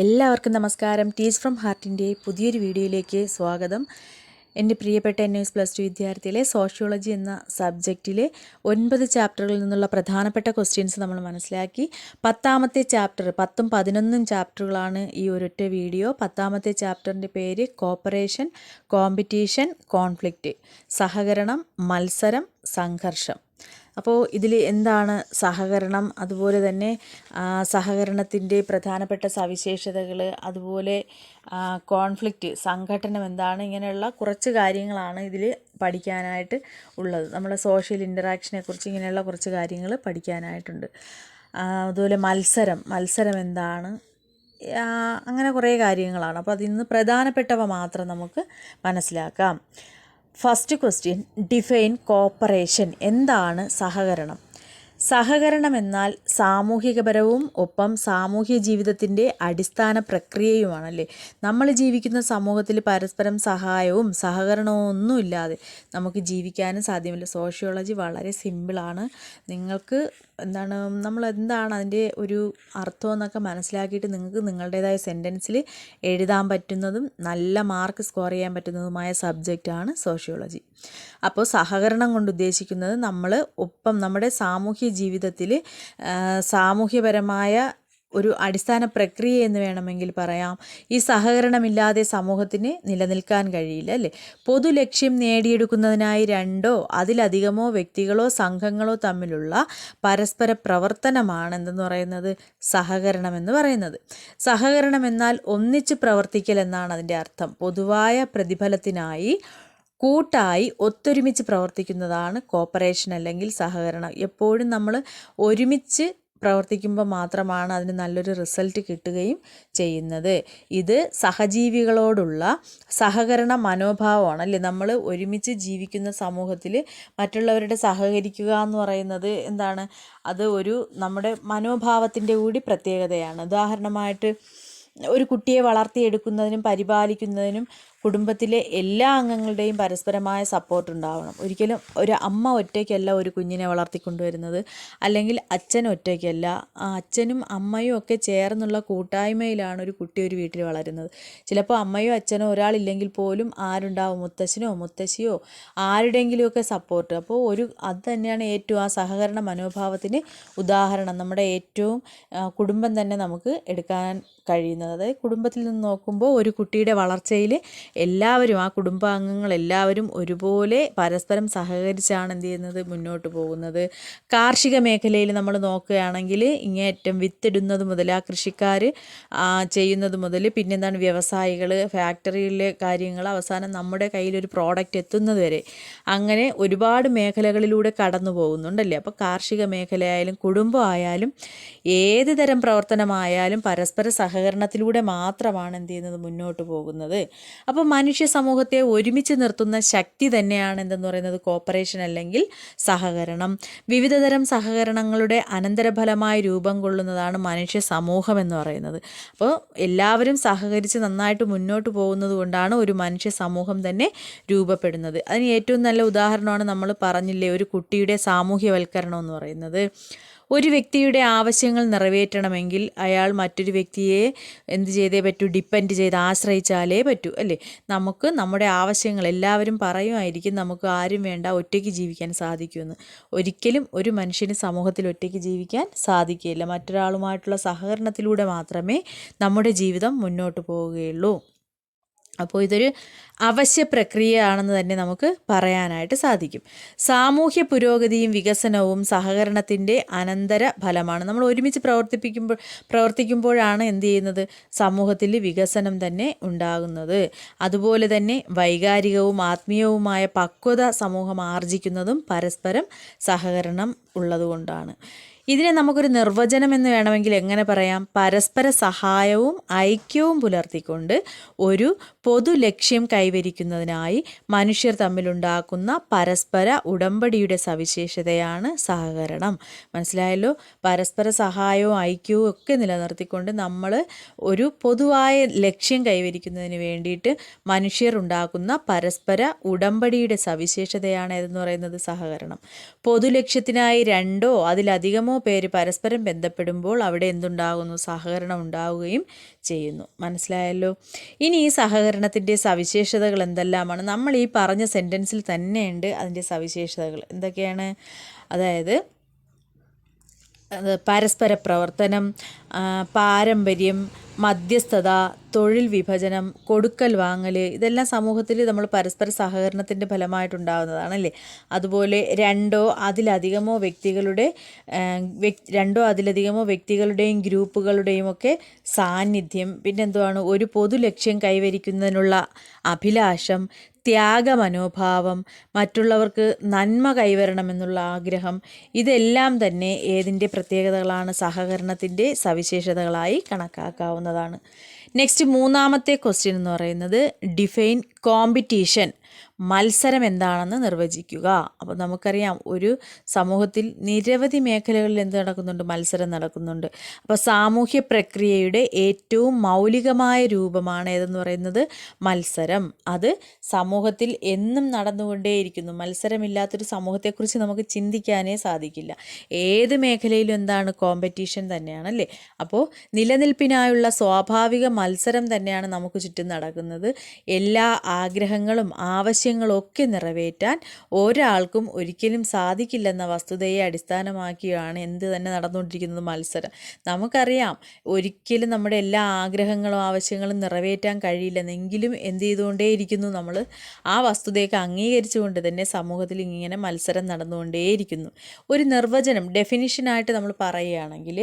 എല്ലാവർക്കും നമസ്കാരം. Teach from ഹാർട്ടിൻ്റെ പുതിയൊരു വീഡിയോയിലേക്ക് സ്വാഗതം. എൻ്റെ പ്രിയപ്പെട്ട നിയോസ് +2 വിദ്യാർത്ഥികളെ, സോഷ്യോളജി എന്ന സബ്ജക്റ്റിലെ 9 ചാപ്റ്ററുകളിൽ നിന്നുള്ള പ്രധാനപ്പെട്ട ക്വസ്റ്റ്യൻസ് നമ്മൾ മനസ്സിലാക്കി. 10ാമത്തെ ചാപ്റ്റർ, 10ഉം 11ഉം ചാപ്റ്ററുകളാണ് ഈ ഒരൊറ്റ വീഡിയോ. 10ാമത്തെ ചാപ്റ്ററിൻ്റെ പേര് കോപ്പറേഷൻ, കോമ്പറ്റീഷൻ, കോൺഫ്ലിക്റ്റ്, സഹകരണം, മത്സരം, സംഘർഷം. അപ്പോൾ ഇതിൽ എന്താണ് സഹകരണം, അതുപോലെ തന്നെ സഹകരണത്തിൻ്റെ പ്രധാനപ്പെട്ട സവിശേഷതകൾ, അതുപോലെ കോൺഫ്ലിക്റ്റ്, സംഘട്ടനം എന്താണ്, ഇങ്ങനെയുള്ള കുറച്ച് കാര്യങ്ങളാണ് ഇതിൽ പഠിക്കാനായിട്ട് ഉള്ളത്. നമ്മളെ സോഷ്യൽ ഇൻറ്ററാക്ഷനെ കുറിച്ച് ഇങ്ങനെയുള്ള കുറച്ച് കാര്യങ്ങൾ പഠിക്കാനായിട്ടുണ്ട്. അതുപോലെ മത്സരം എന്താണ്, അങ്ങനെ കുറേ കാര്യങ്ങളാണ്. അപ്പോൾ അതിൽ നിന്ന് പ്രധാനപ്പെട്ടവ മാത്രം നമുക്ക് മനസ്സിലാക്കാം. First question, define corporation. എന്താണ് സഹകരണം? സഹകരണം എന്നാൽ സാമൂഹികപരവും ഒപ്പം സാമൂഹ്യ ജീവിതത്തിൻ്റെ അടിസ്ഥാന പ്രക്രിയയുമാണല്ലേ. നമ്മൾ ജീവിക്കുന്ന സമൂഹത്തിൽ പരസ്പരം സഹായവും സഹകരണവും ഒന്നുമില്ലാതെ നമുക്ക് ജീവിക്കാനും സാധ്യമല്ല. സോഷ്യോളജി വളരെ സിമ്പിളാണ്. നിങ്ങൾക്ക് നമ്മൾ എന്താണ് അതിൻ്റെ ഒരു അർത്ഥം എന്നൊക്കെ മനസ്സിലാക്കിയിട്ട് നിങ്ങൾക്ക് നിങ്ങളുടേതായ സെൻറ്റൻസിൽ എഴുതാൻ പറ്റുന്നതും നല്ല മാർക്ക് സ്കോർ ചെയ്യാൻ പറ്റുന്നതുമായ സബ്ജക്റ്റാണ് സോഷ്യോളജി. അപ്പോൾ സഹകരണം കൊണ്ട് ഉദ്ദേശിക്കുന്നത് നമ്മൾ ഒപ്പം നമ്മുടെ സാമൂഹ്യ ജീവിതത്തിൽ സാമൂഹ്യപരമായ ഒരു അടിസ്ഥാന പ്രക്രിയ എന്ന് വേണമെങ്കിൽ പറയാം. ഈ സഹകരണമില്ലാതെ സമൂഹത്തിന് നിലനിൽക്കാൻ കഴിയില്ല അല്ലേ. പൊതു ലക്ഷ്യം നേടിയെടുക്കുന്നതിനായി 2ഓ അതിലധികമോ വ്യക്തികളോ സംഘങ്ങളോ തമ്മിലുള്ള പരസ്പര പ്രവർത്തനമാണ് എന്തെന്ന് പറയുന്നത്, സഹകരണം എന്ന് പറയുന്നത്. സഹകരണം എന്നാൽ ഒന്നിച്ച് പ്രവർത്തിക്കൽ എന്നാണ് അതിൻ്റെ അർത്ഥം. പൊതുവായ പ്രതിഫലത്തിനായി കൂട്ടായി ഒത്തൊരുമിച്ച് പ്രവർത്തിക്കുന്നതാണ് കോപ്പറേഷൻ അല്ലെങ്കിൽ സഹകരണം. എപ്പോഴും നമ്മൾ ഒരുമിച്ച് പ്രവർത്തിക്കുമ്പോൾ മാത്രമാണ് അതിന് നല്ലൊരു റിസൾട്ട് കിട്ടുകയും ചെയ്യുന്നത്. ഇത് സഹജീവികളോടുള്ള സഹകരണ മനോഭാവമാണ് അല്ലേ. നമ്മൾ ഒരുമിച്ച് ജീവിക്കുന്ന സമൂഹത്തിൽ മറ്റുള്ളവരുടെ സഹകരിക്കുക എന്ന് പറയുന്നത് എന്താണ്, അത് ഒരു നമ്മുടെ മനോഭാവത്തിൻ്റെ കൂടി പ്രത്യേകതയാണ്. ഉദാഹരണമായിട്ട് ഒരു കുട്ടിയെ വളർത്തിയെടുക്കുന്നതിനും പരിപാലിക്കുന്നതിനും കുടുംബത്തിലെ എല്ലാ അംഗങ്ങളുടെയും പരസ്പരമായ സപ്പോർട്ട് ഉണ്ടാവണം. ഒരിക്കലും ഒരു അമ്മ ഒറ്റയ്ക്കല്ല ഒരു കുഞ്ഞിനെ വളർത്തിക്കൊണ്ടുവരുന്നത്, അല്ലെങ്കിൽ അച്ഛൻ ഒറ്റയ്ക്കല്ല. അച്ഛനും അമ്മയും ഒക്കെ ചേർന്നുള്ള കൂട്ടായ്മയിലാണ് ഒരു കുട്ടി ഒരു വീട്ടിൽ വളരുന്നത്. ചിലപ്പോൾ അമ്മയോ അച്ഛനോ ഒരാളില്ലെങ്കിൽ പോലും ആരുണ്ടാവും, മുത്തശ്ശനോ മുത്തശ്ശിയോ ആരുടെയെങ്കിലുമൊക്കെ സപ്പോർട്ട്. അപ്പോൾ അത് തന്നെയാണ് ഏറ്റവും ആ സഹകരണ മനോഭാവത്തിന് ഉദാഹരണം. നമ്മുടെ ഏറ്റവും കുടുംബം തന്നെ നമുക്ക് എടുക്കാൻ കഴിയുന്നത്. അതായത് കുടുംബത്തിൽ നിന്ന് നോക്കുമ്പോൾ ഒരു കുട്ടിയുടെ വളർച്ചയിൽ എല്ലാവരും, ആ കുടുംബാംഗങ്ങൾ എല്ലാവരും ഒരുപോലെ പരസ്പരം സഹകരിച്ചാണ് എന്ത് ചെയ്യുന്നത്, മുന്നോട്ട് പോകുന്നത്. കാർഷിക മേഖലയിൽ നമ്മൾ നോക്കുകയാണെങ്കിൽ ഇങ്ങേയറ്റം വിത്തിടുന്നത് മുതൽ ആ കൃഷിക്കാർ ചെയ്യുന്നത് മുതൽ പിന്നെന്താണ് വ്യവസായികൾ, ഫാക്ടറിയിലെ കാര്യങ്ങൾ, അവസാനം നമ്മുടെ കയ്യിലൊരു പ്രോഡക്റ്റ് എത്തുന്നത് വരെ അങ്ങനെ ഒരുപാട് മേഖലകളിലൂടെ കടന്നു പോകുന്നുണ്ടല്ലേ. അപ്പോൾ കാർഷിക മേഖലയായാലും കുടുംബമായാലും ഏത് തരം പ്രവർത്തനമായാലും പരസ്പര സഹകരണത്തിലൂടെ മാത്രമാണ് എന്ത് ചെയ്യുന്നത്, മുന്നോട്ട് പോകുന്നത്. അപ്പോൾ മനുഷ്യ സമൂഹത്തെ ഒരുമിച്ച് നിർത്തുന്ന ശക്തി തന്നെയാണ് എന്തെന്ന് പറയുന്നത്, കോപ്പറേഷൻ അല്ലെങ്കിൽ സഹകരണം. വിവിധതരം സഹകരണങ്ങളുടെ അനന്തരഫലമായി രൂപം കൊള്ളുന്നതാണ് മനുഷ്യ സമൂഹം എന്ന് പറയുന്നത്. അപ്പോൾ എല്ലാവരും സഹകരിച്ച് നന്നായിട്ട് മുന്നോട്ട് പോകുന്നത് കൊണ്ടാണ് ഒരു മനുഷ്യ സമൂഹം തന്നെ രൂപപ്പെടുന്നത്. അതിന് ഏറ്റവും നല്ല ഉദാഹരണമാണ് നമ്മൾ പറഞ്ഞില്ലേ, ഒരു കുട്ടിയുടെ സാമൂഹ്യവൽക്കരണം എന്ന് പറയുന്നത്. ഒരു വ്യക്തിയുടെ ആവശ്യങ്ങൾ നിറവേറ്റണമെങ്കിൽ അയാൾ മറ്റൊരു വ്യക്തിയെ എന്ത് ചെയ്തേ പറ്റൂ, ഡിപ്പെൻഡ് ചെയ്ത് ആശ്രയിച്ചാലേ പറ്റൂ അല്ലേ. നമുക്ക് നമ്മുടെ ആവശ്യങ്ങൾ എല്ലാവരും പറയുമായിരിക്കും, നമുക്ക് ആരും വേണ്ട, ഒറ്റയ്ക്ക് ജീവിക്കാൻ സാധിക്കുമെന്ന്. ഒരിക്കലും ഒരു മനുഷ്യന് സമൂഹത്തിൽ ഒറ്റയ്ക്ക് ജീവിക്കാൻ സാധിക്കുകയില്ല. മറ്റൊരാളുമായിട്ടുള്ള സഹകരണത്തിലൂടെ മാത്രമേ നമ്മുടെ ജീവിതം മുന്നോട്ട് പോവുകയുള്ളൂ. അപ്പോൾ ഇതൊരു അവശ്യ പ്രക്രിയയാണെന്ന് തന്നെ നമുക്ക് പറയാനായിട്ട് സാധിക്കും. സാമൂഹ്യ പുരോഗതിയും വികസനവും സഹകരണത്തിൻ്റെ അനന്തര ഫലമാണ്. നമ്മൾ ഒരുമിച്ച് പ്രവർത്തിക്കുമ്പോഴാണ് എന്ത് ചെയ്യുന്നത്, സമൂഹത്തിൽ വികസനം തന്നെ ഉണ്ടാകുന്നത്. അതുപോലെ തന്നെ വൈകാരികവും ആത്മീയവുമായ പക്വത സമൂഹം ആർജിക്കുന്നതും പരസ്പരം സഹകരണം ഉള്ളതുകൊണ്ടാണ്. ഇതിനെ നമുക്കൊരു നിർവചനം എന്ന് വേണമെങ്കിൽ എങ്ങനെ പറയാം, പരസ്പര സഹായവും ഐക്യവും പുലർത്തിക്കൊണ്ട് ഒരു പൊതു ലക്ഷ്യം കൈവരിക്കുന്നതിനായി മനുഷ്യർ തമ്മിലുണ്ടാക്കുന്ന പരസ്പര ഉടമ്പടിയുടെ സവിശേഷതയാണ് സഹകരണം. മനസ്സിലായല്ലോ? പരസ്പര സഹായവും ഐക്യവും ഒക്കെ നിലനിർത്തിക്കൊണ്ട് നമ്മൾ ഒരു പൊതുവായ ലക്ഷ്യം കൈവരിക്കുന്നതിന് വേണ്ടിയിട്ട് മനുഷ്യർ ഉണ്ടാക്കുന്ന പരസ്പര ഉടമ്പടിയുടെ സവിശേഷതയാണ് ഏതെന്ന് പറയുന്നത് സഹകരണം. പൊതുലക്ഷ്യത്തിനായി രണ്ടോ അതിലധികമോ പേര് പരസ്പരം ബന്ധപ്പെടുമ്പോൾ അവിടെ എന്തുണ്ടാകുന്നു? സഹകരണം ഉണ്ടാവുകയും ചെയ്യുന്നു. മനസ്സിലായല്ലോ? ഇനി ഈ സഹകരണത്തിൻ്റെ സവിശേഷതകൾ എന്തെല്ലാമാണ്? നമ്മൾ ഈ പറഞ്ഞ സെൻറ്റൻസിൽ തന്നെയുണ്ട് അതിൻ്റെ സവിശേഷതകൾ. എന്തൊക്കെയാണ്? അതായത് പരസ്പര പ്രവർത്തനം, പാരമ്പര്യം, മധ്യസ്ഥത, തൊഴിൽ വിഭജനം, കൊടുക്കൽ വാങ്ങൽ, ഇതെല്ലാം സമൂഹത്തിൽ നമ്മൾ പരസ്പര സഹകരണത്തിൻ്റെ ഫലമായിട്ടുണ്ടാകുന്നതാണല്ലേ. അതുപോലെ രണ്ടോ അതിലധികമോ വ്യക്തികളുടെയും ഗ്രൂപ്പുകളുടെയും ഒക്കെ സാന്നിധ്യം, പിന്നെന്തുവാണ്? ഒരു പൊതു ലക്ഷ്യം കൈവരിക്കുന്നതിനുള്ള അഭിലാഷം, ത്യാഗമനോഭാവം, മറ്റുള്ളവർക്ക് നന്മ കൈവരണമെന്നുള്ള ആഗ്രഹം, ഇതെല്ലാം തന്നെ ഏതിൻ്റെ പ്രത്യേകതകളാണ്? സഹകരണത്തിൻ്റെ സവിശേഷതകളായി കണക്കാക്കാവുന്നതാണ്. നെക്സ്റ്റ് മൂന്നാമത്തെ ക്വസ്റ്റ്യൻ എന്ന് പറയുന്നത് ഡിഫൈൻ കോമ്പറ്റീഷൻ. മത്സരം എന്താണെന്ന് നിർവചിക്കുക. അപ്പോൾ നമുക്കറിയാം ഒരു സമൂഹത്തിൽ നിരവധി മേഖലകളിൽ എന്ത് നടക്കുന്നുണ്ട്? മത്സരം നടക്കുന്നുണ്ട്. അപ്പോൾ സാമൂഹ്യ പ്രക്രിയയുടെ ഏറ്റവും മൗലികമായ രൂപമാണ് ഏതെന്ന് പറയുന്നത് മത്സരം. അത് സമൂഹത്തിൽ എന്നും നടന്നുകൊണ്ടേയിരിക്കുന്നു. മത്സരമില്ലാത്തൊരു സമൂഹത്തെക്കുറിച്ച് നമുക്ക് ചിന്തിക്കാനേ സാധിക്കില്ല. ഏത് മേഖലയിലും എന്താണ്? കോമ്പറ്റീഷൻ തന്നെയാണല്ലേ. അപ്പോൾ നിലനിൽപ്പിനായുള്ള സ്വാഭാവിക മത്സരം തന്നെയാണ് നമുക്ക് ചുറ്റും നടക്കുന്നത്. എല്ലാ ആഗ്രഹങ്ങളും ആവശ്യങ്ങളൊക്കെ നിറവേറ്റാൻ ഒരാൾക്കും ഒരിക്കലും സാധിക്കില്ലെന്ന വസ്തുതയെ അടിസ്ഥാനമാക്കിയാണ് എന്ത് തന്നെ നടന്നുകൊണ്ടിരിക്കുന്നത്? മത്സരം. നമുക്കറിയാം ഒരിക്കലും നമ്മുടെ എല്ലാ ആഗ്രഹങ്ങളും ആവശ്യങ്ങളും നിറവേറ്റാൻ കഴിയില്ലെന്നെങ്കിലും എന്ത് ചെയ്തുകൊണ്ടേയിരിക്കുന്നു? നമ്മൾ ആ വസ്തുതയൊക്കെ അംഗീകരിച്ചുകൊണ്ട് തന്നെ സമൂഹത്തിൽ ഇങ്ങനെ മത്സരം നടന്നുകൊണ്ടേയിരിക്കുന്നു. ഒരു നിർവചനം, ഡെഫിനിഷനായിട്ട് നമ്മൾ പറയുകയാണെങ്കിൽ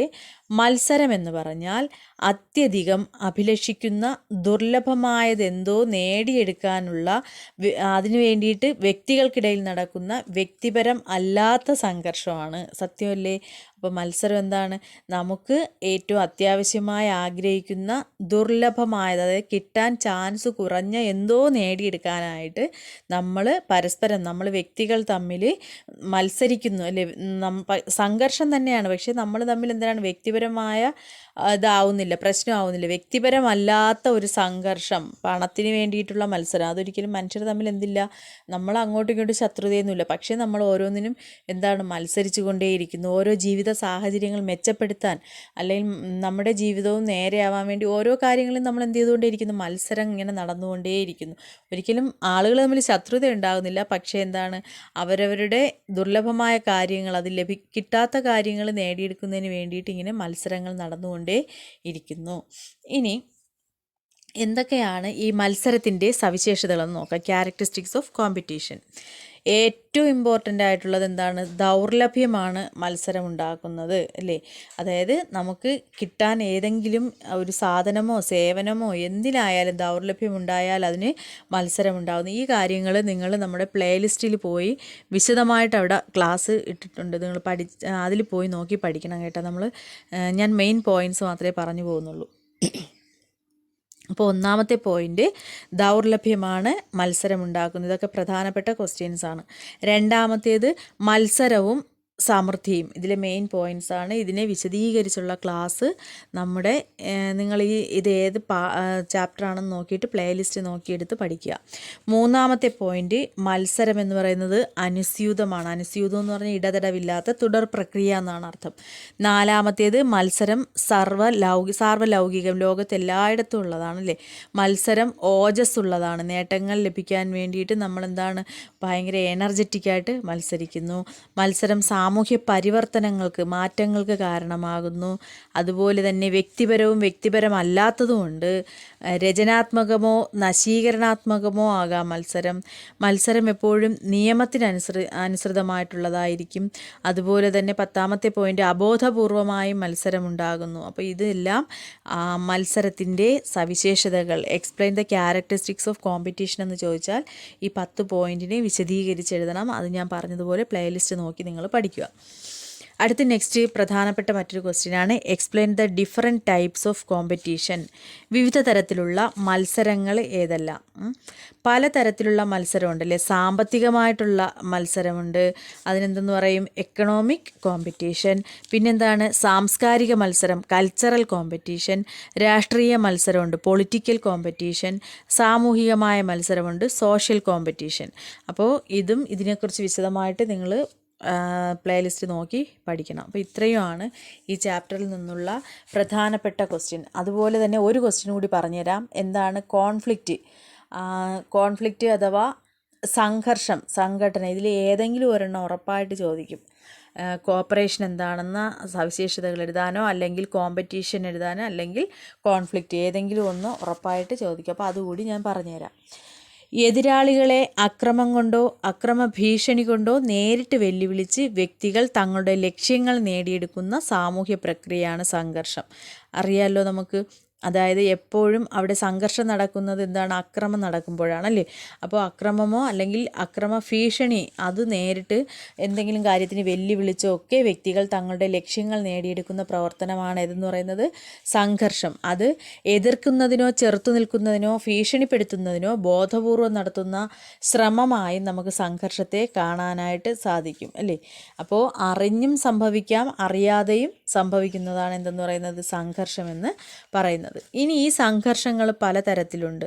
മത്സരം എന്ന് പറഞ്ഞാൽ അത്യധികം അഭിലഷിക്കുന്ന ദുർലഭമായതെന്തോ നേടിയെടുക്കാനുള്ള അതിനു വേണ്ടിയിട്ട് വ്യക്തികൾക്കിടയിൽ നടക്കുന്ന വ്യക്തിപരം അല്ലാത്ത സംഘർഷമാണ്. സത്യമല്ലേ? അപ്പോൾ മത്സരം എന്താണ്? നമുക്ക് ഏറ്റവും അത്യാവശ്യമായി ആഗ്രഹിക്കുന്ന ദുർലഭമായത്, അതായത് കിട്ടാൻ ചാൻസ് കുറഞ്ഞ എന്തോ നേടിയെടുക്കാനായിട്ട് നമ്മൾ വ്യക്തികൾ തമ്മിൽ മത്സരിക്കുന്നു അല്ലേ. സംഘർഷം തന്നെയാണ്, പക്ഷേ നമ്മൾ തമ്മിൽ എന്താണ്? വ്യക്തിപരമായ ഇതാവുന്നില്ല, പ്രശ്നമാവുന്നില്ല. വ്യക്തിപരമല്ലാത്ത ഒരു സംഘർഷം, പണത്തിന് വേണ്ടിയിട്ടുള്ള മത്സരം, അതൊരിക്കലും മനുഷ്യർ തമ്മിൽ എന്തില്ല? നമ്മൾ അങ്ങോട്ടും ഇങ്ങോട്ടും ശത്രുതയൊന്നുമില്ല, പക്ഷേ നമ്മൾ ഓരോന്നിനും എന്താണ്? മത്സരിച്ചു കൊണ്ടേയിരിക്കുന്നു. ഓരോ ജീവിത സാഹചര്യങ്ങൾ മെച്ചപ്പെടുത്താൻ അല്ലെങ്കിൽ നമ്മുടെ ജീവിതവും നേരെയാവാൻ വേണ്ടി ഓരോ കാര്യങ്ങളും നമ്മൾ എന്ത് ചെയ്തുകൊണ്ടേയിരിക്കുന്നു? മത്സരം ഇങ്ങനെ നടന്നുകൊണ്ടേയിരിക്കുന്നു. ഒരിക്കലും ആളുകൾ തമ്മിൽ ശത്രുത ഉണ്ടാകുന്നില്ല, പക്ഷേ എന്താണ്? അവരവരുടെ ദുർലഭമായ കാര്യങ്ങൾ, അത് കിട്ടാത്ത കാര്യങ്ങൾ നേടിയെടുക്കുന്നതിന് വേണ്ടിയിട്ട് ഇങ്ങനെ മത്സരങ്ങൾ നടന്നുകൊണ്ടേ ഇരിക്കുന്നു. ഇനി എന്തൊക്കെയാണ് ഈ മത്സരത്തിൻ്റെ സവിശേഷതകളെന്ന് നോക്കാം. Characteristics of competition. ഏറ്റവും ഇമ്പോർട്ടൻ്റ് ആയിട്ടുള്ളത് എന്താണ്? ദൗർലഭ്യമാണ് മത്സരം ഉണ്ടാക്കുന്നത് അല്ലേ. അതായത് നമുക്ക് കിട്ടാൻ ഏതെങ്കിലും ഒരു സാധനമോ സേവനമോ എന്തിനായാലും ദൗർലഭ്യം ഉണ്ടായാൽ അതിന് മത്സരം ഉണ്ടാകുന്നു. ഈ കാര്യങ്ങൾ നിങ്ങൾ നമ്മുടെ പ്ലേലിസ്റ്റിൽ പോയി വിശദമായിട്ട് അവിടെ ക്ലാസ് ഇട്ടിട്ടുണ്ട്. നിങ്ങൾ അതിൽ പോയി നോക്കി പഠിക്കണം കേട്ടോ. ഞാൻ മെയിൻ പോയിൻറ്റ്സ് മാത്രമേ പറഞ്ഞു പോകുന്നുള്ളൂ. അപ്പോൾ ഒന്നാമത്തെ പോയിൻ്റ് ദൗർലഭ്യമാണ് മത്സരമുണ്ടാക്കുന്നത്. ഇതൊക്കെ പ്രധാനപ്പെട്ട ക്വസ്റ്റ്യൻസ് ആണ്. രണ്ടാമത്തേത് മത്സരവും സമൃദ്ധിയും. ഇതിലെ മെയിൻ പോയിൻറ്റ്സ് ആണ്. ഇതിനെ വിശദീകരിച്ചുള്ള ക്ലാസ് നിങ്ങൾ ഇത് ഏത് ചാപ്റ്ററാണെന്ന് നോക്കിയിട്ട് പ്ലേലിസ്റ്റ് നോക്കിയെടുത്ത് പഠിക്കുക. മൂന്നാമത്തെ പോയിൻ്റ് മത്സരം എന്ന് പറയുന്നത് അനുസ്യൂതമാണ്. അനുസ്യൂതം എന്ന് പറഞ്ഞാൽ ഇടതടവില്ലാത്ത തുടർ പ്രക്രിയ എന്നാണ് അർത്ഥം. നാലാമത്തേത് മത്സരം സാർവലൗകികം, ലോകത്ത് എല്ലായിടത്തും ഉള്ളതാണല്ലേ. മത്സരം ഓജസ്സുള്ളതാണ്. നേട്ടങ്ങൾ ലഭിക്കാൻ വേണ്ടിയിട്ട് നമ്മളെന്താണ്? ഭയങ്കര എനർജറ്റിക്കായിട്ട് മത്സരിക്കുന്നു. മത്സരം സാമൂഹ്യ പരിവർത്തനങ്ങൾക്ക്, മാറ്റങ്ങൾക്ക് കാരണമാകുന്നു. അതുപോലെ തന്നെ വ്യക്തിപരവും വ്യക്തിപരമല്ലാത്തതുമുണ്ട്. രചനാത്മകമോ നശീകരണാത്മകമോ ആകാം മത്സരം. മത്സരം എപ്പോഴും നിയമത്തിനനുസൃതമായിട്ടുള്ളതായിരിക്കും. അതുപോലെ തന്നെ 10ാമത്തെ പോയിൻ്റ് അബോധപൂർവമായും മത്സരം ഉണ്ടാകുന്നു. അപ്പോൾ ഇതെല്ലാം മത്സരത്തിൻ്റെ സവിശേഷതകൾ. Explain the characteristics of competition എന്ന് ചോദിച്ചാൽ ഈ 10 പോയിൻറ്റിനെ വിശദീകരിച്ചെഴുതണം. അത് ഞാൻ പറഞ്ഞതുപോലെ പ്ലേലിസ്റ്റ് നോക്കി നിങ്ങൾ പഠിക്കുക. അടുത്ത നെക്സ്റ്റ് പ്രധാനപ്പെട്ട മറ്റൊരു ക്വസ്റ്റ്യനാണ് explain the different types of competition. വിവിധ തരത്തിലുള്ള മത്സരങ്ങൾ ഏതെല്ലാം? പല തരത്തിലുള്ള മത്സരമുണ്ടല്ലേ. സാമ്പത്തികമായിട്ടുള്ള മത്സരമുണ്ട്, അതിനെന്തെന്ന് പറയും, എക്കണോമിക് കോമ്പറ്റീഷൻ. പിന്നെന്താണ്, സാംസ്കാരിക മത്സരം, കൾച്ചറൽ കോമ്പറ്റീഷൻ. രാഷ്ട്രീയ മത്സരമുണ്ട്, പൊളിറ്റിക്കൽ കോമ്പറ്റീഷൻ. സാമൂഹികമായ മത്സരമുണ്ട്, സോഷ്യൽ കോമ്പറ്റീഷൻ. അപ്പോൾ ഇതിനെക്കുറിച്ച് വിശദമായിട്ട് നിങ്ങൾ പ്ലേലിസ്റ്റ് നോക്കി പഠിക്കണം. അപ്പോൾ ഇത്രയുമാണ് ഈ ചാപ്റ്ററിൽ നിന്നുള്ള പ്രധാനപ്പെട്ട ക്വസ്റ്റ്യൻ. അതുപോലെ തന്നെ ഒരു ക്വസ്റ്റ്യൻ കൂടി പറഞ്ഞുതരാം. എന്താണ് കോൺഫ്ലിക്റ്റ് അഥവാ സംഘർഷം, സംഘടന. ഇതിൽ ഏതെങ്കിലും ഒരെണ്ണം ഉറപ്പായിട്ട് ചോദിക്കും. കോപ്പറേഷൻ എന്താണെന്ന സവിശേഷതകൾ എഴുതാനോ അല്ലെങ്കിൽ കോമ്പറ്റീഷൻ എഴുതാനോ അല്ലെങ്കിൽ കോൺഫ്ലിക്റ്റ് ഏതെങ്കിലും ഒന്ന് ഉറപ്പായിട്ട് ചോദിക്കും. അപ്പോൾ അതുകൂടി ഞാൻ പറഞ്ഞുതരാം. എതിരാളികളെ അക്രമം കൊണ്ടോ അക്രമ ഭീഷണി കൊണ്ടോ നേരിട്ട് വെല്ലുവിളിച്ച് വ്യക്തികൾ തങ്ങളുടെ ലക്ഷ്യങ്ങൾ നേടിയെടുക്കുന്ന സാമൂഹ്യ പ്രക്രിയയാണ് സംഘർഷം. അറിയാമല്ലോ നമുക്ക്. അതായത് എപ്പോഴും അവിടെ സംഘർഷം നടക്കുന്നത് എന്താണ്, അക്രമം നടക്കുമ്പോഴാണല്ലേ. അപ്പോൾ അക്രമമോ അല്ലെങ്കിൽ അക്രമ ഭീഷണി അത് നേരിട്ട് എന്തെങ്കിലും കാര്യത്തിന് വെല്ലുവിളിച്ചോ ഒക്കെ വ്യക്തികൾ തങ്ങളുടെ ലക്ഷ്യങ്ങൾ നേടിയെടുക്കുന്ന പ്രവർത്തനമാണ് ഇതെന്ന് പറയുന്നത് സംഘർഷം. അത് എതിർക്കുന്നതിനോ ചെറുത്തു നിൽക്കുന്നതിനോ ഭീഷണിപ്പെടുത്തുന്നതിനോ ബോധപൂർവം നടത്തുന്ന ശ്രമമായി നമുക്ക് സംഘർഷത്തെ കാണാനായിട്ട് സാധിക്കും അല്ലേ. അപ്പോൾ അറിഞ്ഞും സംഭവിക്കാം, അറിയാതെയും സംഭവിക്കുന്നതാണ് എന്തെന്ന് പറയുന്നത് സംഘർഷമെന്ന് പറയുന്നത്. ഇനി ഈ സംഘർഷങ്ങൾ പലതരത്തിലുണ്ട്.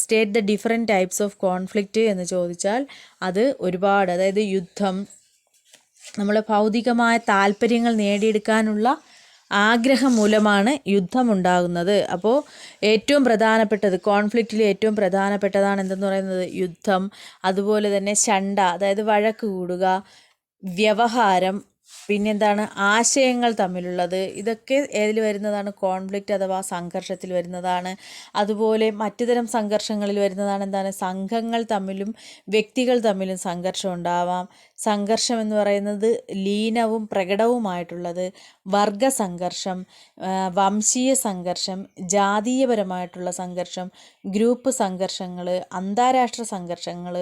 State the different types of conflict എന്ന് ചോദിച്ചാൽ അത് ഒരുപാട്, അതായത് യുദ്ധം, നമ്മളെ ഭൗതികമായ താല്പര്യങ്ങൾ നേടിയെടുക്കാനുള്ള ആഗ്രഹം മൂലമാണ് യുദ്ധമുണ്ടാകുന്നത്. അപ്പോൾ ഏറ്റവും പ്രധാനപ്പെട്ടത് കോൺഫ്ലിക്റ്റിൽ ഏറ്റവും പ്രധാനപ്പെട്ടതാണ് എന്തെന്ന് പറയുന്നത് യുദ്ധം. അതുപോലെ തന്നെ ശണ്ട, അതായത് വഴക്ക് കൂടുക, വ്യവഹാരം, പിന്നെന്താണ് ആശയങ്ങൾ തമ്മിലുള്ളത്. ഇതൊക്കെ ഏതിൽ വരുന്നതാണ്, കോൺഫ്ലിക്റ്റ് അഥവാ സംഘർഷത്തിൽ വരുന്നതാണ്. അതുപോലെ മറ്റു തരം സംഘർഷങ്ങളിൽ വരുന്നതാണ് എന്താണ്, സംഘങ്ങൾ തമ്മിലും വ്യക്തികൾ തമ്മിലും സംഘർഷം ഉണ്ടാവാം. സംഘർഷം എന്ന് പറയുന്നത് ലീനവും പ്രകടവുമായിട്ടുള്ളത്, വർഗ സംഘർഷം, വംശീയ സംഘർഷം, ജാതീയപരമായിട്ടുള്ള സംഘർഷം, ഗ്രൂപ്പ് സംഘർഷങ്ങൾ, അന്താരാഷ്ട്ര സംഘർഷങ്ങൾ,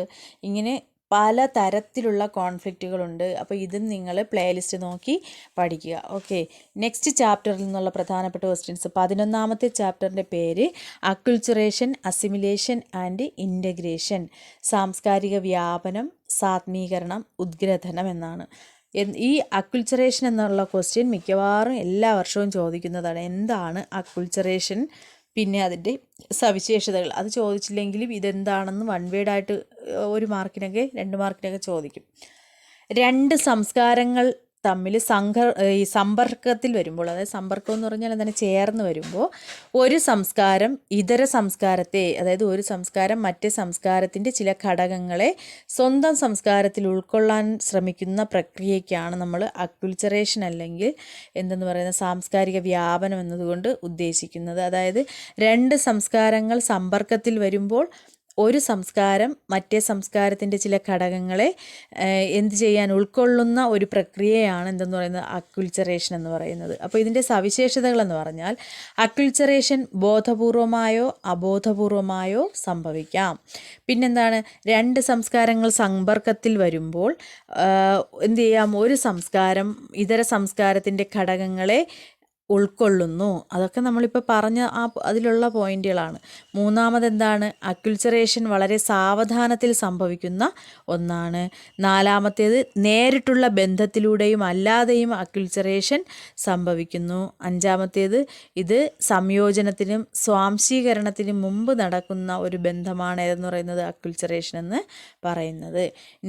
ഇങ്ങനെ പല തരത്തിലുള്ള കോൺഫ്ലിക്റ്റുകളുണ്ട്. അപ്പോൾ ഇതും നിങ്ങൾ പ്ലേലിസ്റ്റ് നോക്കി പഠിക്കുക. ഓക്കെ, നെക്സ്റ്റ് ചാപ്റ്ററിൽ നിന്നുള്ള പ്രധാനപ്പെട്ട ക്വസ്റ്റ്യൻസ്. 11ാമത്തെ ചാപ്റ്ററിൻ്റെ പേര് അക്കുൾച്ചുറേഷൻ, അസിമിലേഷൻ ആൻഡ് ഇൻ്റഗ്രേഷൻ. സാംസ്കാരിക വ്യാപനം, സാത്മീകരണം, ഉദ്ഗ്രഥനം എന്നാണ്. ഈ അക്കുൾച്ചുറേഷൻ എന്നുള്ള ക്വസ്റ്റ്യൻ മിക്കവാറും എല്ലാ വർഷവും ചോദിക്കുന്നതാണ്. എന്താണ് അക്കുൾച്ചുറേഷൻ, പിന്നെ അതിൻ്റെ സവിശേഷതകൾ. അത് ചോദിച്ചില്ലെങ്കിലും ഇതെന്താണെന്ന് വൺ വേർഡായിട്ട് 1 മാർക്കിനൊക്കെ 2 മാർക്കിനൊക്കെ ചോദിക്കും. രണ്ട് സംസ്കാരങ്ങൾ തമ്മിൽ സമ്പർക്കത്തിൽ വരുമ്പോൾ, അതായത് സമ്പർക്കം എന്ന് പറഞ്ഞാൽ എന്താണ്, ചേർന്ന് വരുമ്പോൾ ഒരു സംസ്കാരം ഇതര സംസ്കാരത്തെ, അതായത് ഒരു സംസ്കാരം മറ്റേ സംസ്കാരത്തിൻ്റെ ചില ഘടകങ്ങളെ സ്വന്തം സംസ്കാരത്തിൽ ഉൾക്കൊള്ളാൻ ശ്രമിക്കുന്ന പ്രക്രിയയ്ക്കാണ് നമ്മൾ അക്കുൾച്ചറേഷൻ അല്ലെങ്കിൽ എന്തെന്ന് പറയുന്ന സാംസ്കാരിക വ്യാപനം എന്നതുകൊണ്ട് ഉദ്ദേശിക്കുന്നത്. അതായത് രണ്ട് സംസ്കാരങ്ങൾ സമ്പർക്കത്തിൽ വരുമ്പോൾ ഒരു സംസ്കാരം മറ്റേ സംസ്കാരത്തിൻ്റെ ചില ഘടകങ്ങളെ ഉൾക്കൊള്ളുന്ന ഒരു പ്രക്രിയയാണ് എന്തെന്ന് പറയുന്നത് അക്കുൾച്ചറേഷൻ എന്ന് പറയുന്നത്. അപ്പോൾ ഇതിൻ്റെ സവിശേഷതകളെന്ന് പറഞ്ഞാൽ അക്കുൾച്ചറേഷൻ ബോധപൂർവമായോ അബോധപൂർവമായോ സംഭവിക്കാം. പിന്നെന്താണ്, രണ്ട് സംസ്കാരങ്ങൾ സമ്പർക്കത്തിൽ വരുമ്പോൾ ഒരു സംസ്കാരം ഇതര സംസ്കാരത്തിൻ്റെ ഘടകങ്ങളെ ഉൾക്കൊള്ളുന്നു. അതൊക്കെ നമ്മളിപ്പോൾ പറഞ്ഞ അതിലുള്ള പോയിന്റുകളാണ്. മൂന്നാമതെന്താണ്, അക്കുൾച്ചറേഷൻ വളരെ സാവധാനത്തിൽ സംഭവിക്കുന്ന ഒന്നാണ്. നാലാമത്തേത് നേരിട്ടുള്ള ബന്ധത്തിലൂടെയും അല്ലാതെയും അക്കുൾച്ചറേഷൻ സംഭവിക്കുന്നു. അഞ്ചാമത്തേത് ഇത് സംയോജനത്തിനും സ്വാംശീകരണത്തിനും മുമ്പ് നടക്കുന്ന ഒരു ബന്ധമാണ് എന്ന് പറയുന്നത് അക്കുൾച്ചറേഷൻ എന്ന് പറയുന്നത്.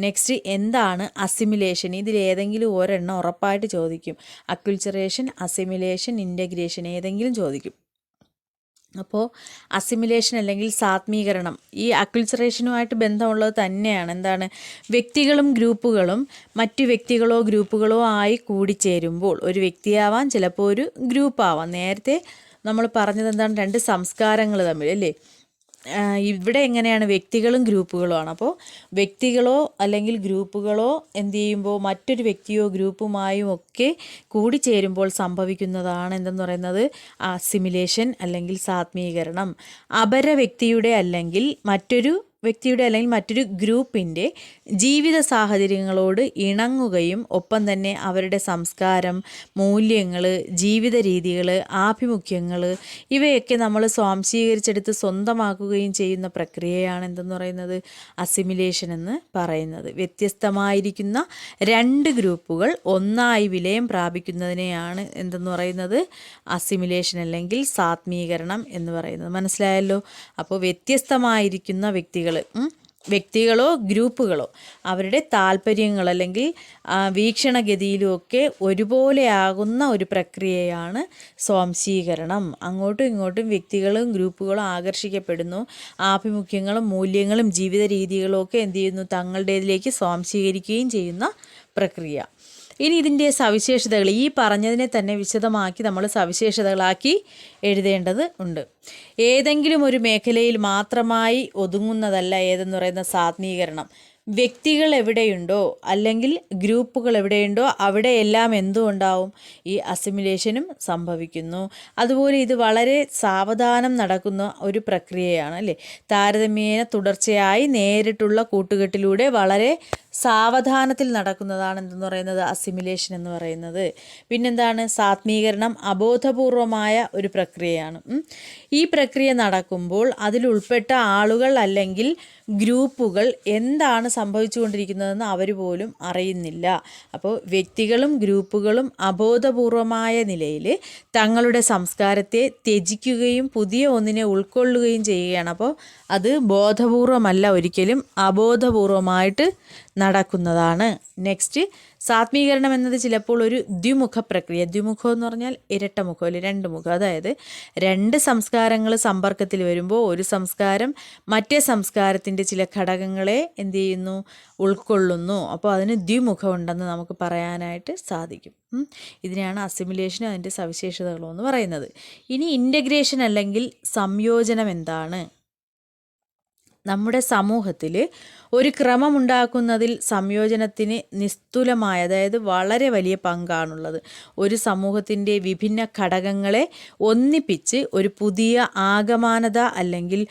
നെക്സ്റ്റ് എന്താണ് അസിമിലേഷൻ? ഇതിലേതെങ്കിലും ഒരെണ്ണം ഉറപ്പായിട്ട് ചോദിക്കും. അക്കുൾച്ചറേഷൻ, അസിമിലേഷൻ, ഇൻ്റഗ്രേഷൻ ഏതെങ്കിലും ചോദിക്കും. അപ്പോൾ അസിമിലേഷൻ അല്ലെങ്കിൽ സാത്മീകരണം ഈ അക്കുൾച്ചറേഷനുമായിട്ട് ബന്ധമുള്ളത് തന്നെയാണ്. എന്താണ്, വ്യക്തികളും ഗ്രൂപ്പുകളും മറ്റു വ്യക്തികളോ ഗ്രൂപ്പുകളോ ആയി കൂടിച്ചേരുമ്പോൾ, ഒരു വ്യക്തിയാവാം, ചിലപ്പോൾ ഒരു ഗ്രൂപ്പാവാം. നേരത്തെ നമ്മൾ പറഞ്ഞത് എന്താണ്, രണ്ട് സംസ്കാരങ്ങൾ തമ്മിൽ അല്ലേ. ഇവിടെ എങ്ങനെയാണ്, വ്യക്തികളും ഗ്രൂപ്പുകളുമാണ്. അപ്പോൾ വ്യക്തികളോ അല്ലെങ്കിൽ ഗ്രൂപ്പുകളോ മറ്റൊരു വ്യക്തിയോ ഗ്രൂപ്പുമായും ഒക്കെ കൂടിച്ചേരുമ്പോൾ സംഭവിക്കുന്നതാണ് എന്തെന്ന് പറയുന്നത് അസിമിലേഷൻ അല്ലെങ്കിൽ സാത്മീകരണം. അപര വ്യക്തിയുടെ അല്ലെങ്കിൽ മറ്റൊരു വ്യക്തിയുടെ അല്ലെങ്കിൽ മറ്റൊരു ഗ്രൂപ്പിൻ്റെ ജീവിത സാഹചര്യങ്ങളോട് ഇണങ്ങുകയും ഒപ്പം തന്നെ അവരുടെ സംസ്കാരം, മൂല്യങ്ങൾ, ജീവിത രീതികൾ, ആഭിമുഖ്യങ്ങൾ ഇവയൊക്കെ നമ്മൾ സ്വാംശീകരിച്ചെടുത്ത് സ്വന്തമാക്കുകയും ചെയ്യുന്ന പ്രക്രിയയാണ് എന്തെന്ന് പറയുന്നത് അസിമിലേഷൻ എന്ന് പറയുന്നത്. വ്യത്യസ്തമായിരിക്കുന്ന രണ്ട് ഗ്രൂപ്പുകൾ ഒന്നായി വിലയം പ്രാപിക്കുന്നതിനെയാണ് എന്തെന്ന് പറയുന്നത് അസിമിലേഷൻ അല്ലെങ്കിൽ സാത്മീകരണം എന്ന് പറയുന്നത്. മനസ്സിലായല്ലോ? അപ്പോൾ വ്യത്യസ്തമായിരിക്കുന്ന വ്യക്തികളോ ഗ്രൂപ്പുകളോ അവരുടെ താല്പര്യങ്ങൾ അല്ലെങ്കിൽ വീക്ഷണഗതിയിലുമൊക്കെ ഒരുപോലെയാകുന്ന ഒരു പ്രക്രിയയാണ് സ്വാംശീകരണം. അങ്ങോട്ടും ഇങ്ങോട്ടും വ്യക്തികളും ഗ്രൂപ്പുകളും ആകർഷിക്കപ്പെടുന്നു. ആഭിമുഖ്യങ്ങളും മൂല്യങ്ങളും ജീവിത രീതികളും ഒക്കെ എന്ത് ചെയ്യുന്നു, തങ്ങളുടേതിലേക്ക് സ്വാംശീകരിക്കുകയും ചെയ്യുന്ന പ്രക്രിയ. ഇനി ഇതിൻ്റെ സവിശേഷതകൾ ഈ പറഞ്ഞതിനെ തന്നെ വിശദമാക്കി നമ്മൾ സവിശേഷതകളാക്കി എഴുതേണ്ടത് ഉണ്ട്. ഏതെങ്കിലും ഒരു മേഖലയിൽ മാത്രമായി ഒതുങ്ങുന്നതല്ല ഏതെന്ന് പറയുന്ന സാത്മീകരണം. വ്യക്തികൾ എവിടെയുണ്ടോ അല്ലെങ്കിൽ ഗ്രൂപ്പുകൾ എവിടെയുണ്ടോ അവിടെയെല്ലാം എന്തുണ്ടാവും, ഈ അസിമിലേഷനും സംഭവിക്കുന്നു. അതുപോലെ ഇത് വളരെ സാവധാനം നടക്കുന്ന ഒരു പ്രക്രിയയാണ് അല്ലേ. താരതമ്യേന തുടർച്ചയായി നേരിട്ടുള്ള കൂട്ടുകെട്ടിലൂടെ വളരെ സാവധാനത്തിൽ നടക്കുന്നതാണ് എന്തെന്ന് പറയുന്നത് അസിമിലേഷൻ എന്ന് പറയുന്നത്. പിന്നെന്താണ്, സാത്മീകരണം അബോധപൂർവമായ ഒരു പ്രക്രിയയാണ്. ഈ പ്രക്രിയ നടക്കുമ്പോൾ അതിലുൾപ്പെട്ട ആളുകൾ അല്ലെങ്കിൽ ഗ്രൂപ്പുകൾ എന്താണ് സംഭവിച്ചുകൊണ്ടിരിക്കുന്നതെന്ന് അവർ പോലും അറിയുന്നില്ല. അപ്പോൾ വ്യക്തികളും ഗ്രൂപ്പുകളും അബോധപൂർവമായ നിലയിൽ തങ്ങളുടെ സംസ്കാരത്തെ ത്യജിക്കുകയും പുതിയ ഒന്നിനെ ഉൾക്കൊള്ളുകയും ചെയ്യുകയാണ്. അപ്പോൾ അത് ബോധപൂർവമല്ല, ഒരിക്കലും അബോധപൂർവമായിട്ട് നടക്കുന്നതാണ്. നെക്സ്റ്റ്, സാത്മീകരണം എന്നത് ചിലപ്പോൾ ഒരു ദ്വിമുഖ പ്രക്രിയ. ദ്വിമുഖം എന്ന് പറഞ്ഞാൽ ഇരട്ട മുഖം അല്ലെ, രണ്ട് മുഖം. അതായത് രണ്ട് സംസ്കാരങ്ങൾ സമ്പർക്കത്തിൽ വരുമ്പോൾ ഒരു സംസ്കാരം മറ്റേ സംസ്കാരത്തിൻ്റെ ചില ഘടകങ്ങളെ എന്ത് ചെയ്യുന്നു, ഉൾക്കൊള്ളുന്നു. അപ്പോൾ അതിന് ദ്വിമുഖം ഉണ്ടെന്ന് നമുക്ക് പറയാനായിട്ട് സാധിക്കും. ഇതിനെയാണ് അസിമിലേഷൻ അതിൻ്റെ സവിശേഷതകളോ എന്ന് പറയുന്നത്. ഇനി ഇൻ്റഗ്രേഷൻ അല്ലെങ്കിൽ സംയോജനം എന്താണ്? നമ്മുടെ സമൂഹത്തിൽ ഒരു ക്രമമുണ്ടാക്കുന്നതിൽ സംയോജനത്തിന് നിസ്തുലമായ, അതായത് വളരെ വലിയ പങ്കാണുള്ളത്. ഒരു സമൂഹത്തിൻ്റെ വിഭിന്ന ഘടകങ്ങളെ ഒന്നിപ്പിച്ച് ഒരു പുതിയ ആകമാനത അല്ലെങ്കിൽ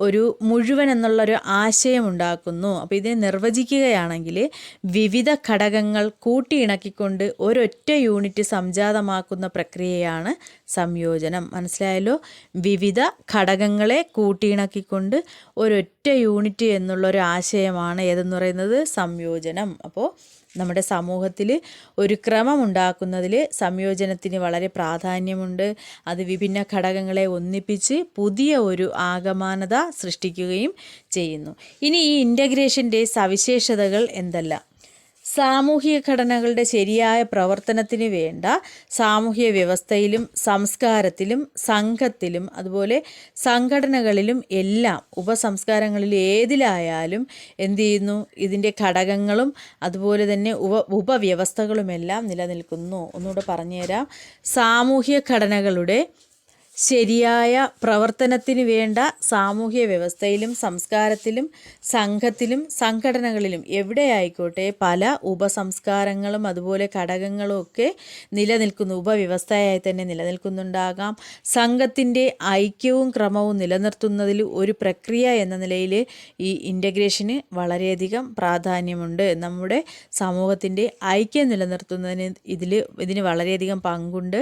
ഒരു മുഴുവൻ എന്നുള്ളൊരു ആശയം ഉണ്ടാക്കുന്നു. അപ്പോൾ ഇതിനെ നിർവചിക്കുകയാണെങ്കിൽ വിവിധ ഘടകങ്ങൾ കൂട്ടിയിണക്കിക്കൊണ്ട് ഒരൊറ്റ യൂണിറ്റ് സംജാതമാക്കുന്ന പ്രക്രിയയാണ് സംയോജനം. മനസ്സിലായല്ലോ? വിവിധ ഘടകങ്ങളെ കൂട്ടിയിണക്കിക്കൊണ്ട് ഒരൊറ്റ യൂണിറ്റ് എന്നുള്ളൊരു ആശയമാണ് ഏതെന്ന് പറയുന്നത് സംയോജനം. അപ്പോൾ നമ്മുടെ സമൂഹത്തിൽ ഒരു ക്രമമുണ്ടാക്കുന്നതിൽ സംയോജനത്തിന് വളരെ പ്രാധാന്യമുണ്ട്. അത് വിഭിന്ന ഘടകങ്ങളെ ഒന്നിപ്പിച്ച് പുതിയ ഒരു ആകമാനത സൃഷ്ടിക്കുകയും ചെയ്യുന്നു. ഇനി ഈ ഇൻ്റഗ്രേഷൻ്റെ സവിശേഷതകൾ എന്തെല്ലാം? സാമൂഹിക ഘടനകളുടെ ശരിയായ പ്രവർത്തനത്തിന് വേണ്ട സാമൂഹ്യ വ്യവസ്ഥയിലും സംസ്കാരത്തിലും സംഘത്തിലും അതുപോലെ സംഘടനകളിലും എല്ലാം ഉപസംസ്കാരങ്ങളിൽ ഏതിലായാലും എന്ത് ചെയ്യുന്നു, ഇതിൻ്റെ ഘടകങ്ങളും അതുപോലെ തന്നെ ഉപവ്യവസ്ഥകളുമെല്ലാം നിലനിൽക്കുന്നു. ഒന്നുകൂടെ പറഞ്ഞുതരാം. സാമൂഹ്യ ഘടനകളുടെ ശരിയായ പ്രവർത്തനത്തിന് വേണ്ട സാമൂഹ്യ വ്യവസ്ഥയിലും സംസ്കാരത്തിലും സംഘത്തിലും സംഘടനകളിലും എവിടെയായിക്കോട്ടെ പല ഉപസംസ്കാരങ്ങളും അതുപോലെ ഘടകങ്ങളും ഒക്കെ നിലനിൽക്കുന്നു. ഉപവ്യവസ്ഥയായി തന്നെ നിലനിൽക്കുന്നുണ്ടാകാം. സംഘത്തിൻ്റെ ഐക്യവും ക്രമവും നിലനിർത്തുന്നതിൽ ഒരു പ്രക്രിയ എന്ന നിലയിൽ ഈ ഇൻ്റഗ്രേഷന് വളരെയധികം പ്രാധാന്യമുണ്ട്. നമ്മുടെ സമൂഹത്തിൻ്റെ ഐക്യം നിലനിർത്തുന്നതിന് ഇതിന് വളരെയധികം പങ്കുണ്ട്.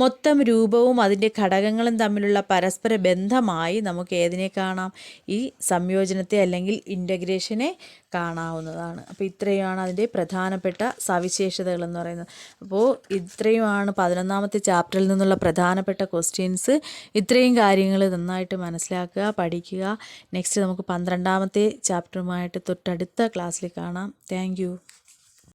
മൊത്തം രൂപവും അതിൻ്റെ ഘടകങ്ങളും തമ്മിലുള്ള പരസ്പര ബന്ധമായി നമുക്ക് ഏതിനെ കാണാം? ഈ സംയോജനത്തെ അല്ലെങ്കിൽ ഇൻ്റഗ്രേഷനെ കാണാവുന്നതാണ്. അപ്പോൾ ഇത്രയുമാണ് അതിൻ്റെ പ്രധാനപ്പെട്ട സവിശേഷതകൾ എന്ന് പറയുന്നത്. അപ്പോൾ ഇത്രയുമാണ് 11ാമത്തെ ചാപ്റ്ററിൽ നിന്നുള്ള പ്രധാനപ്പെട്ട ക്വസ്റ്റ്യൻസ്. ഇത്രയും കാര്യങ്ങൾ നന്നായിട്ട് മനസ്സിലാക്കുക, പഠിക്കുക. നെക്സ്റ്റ് നമുക്ക് 12ാമത്തെ ചാപ്റ്ററുമായിട്ട് തൊട്ടടുത്ത ക്ലാസ്സിൽ കാണാം. Thank you.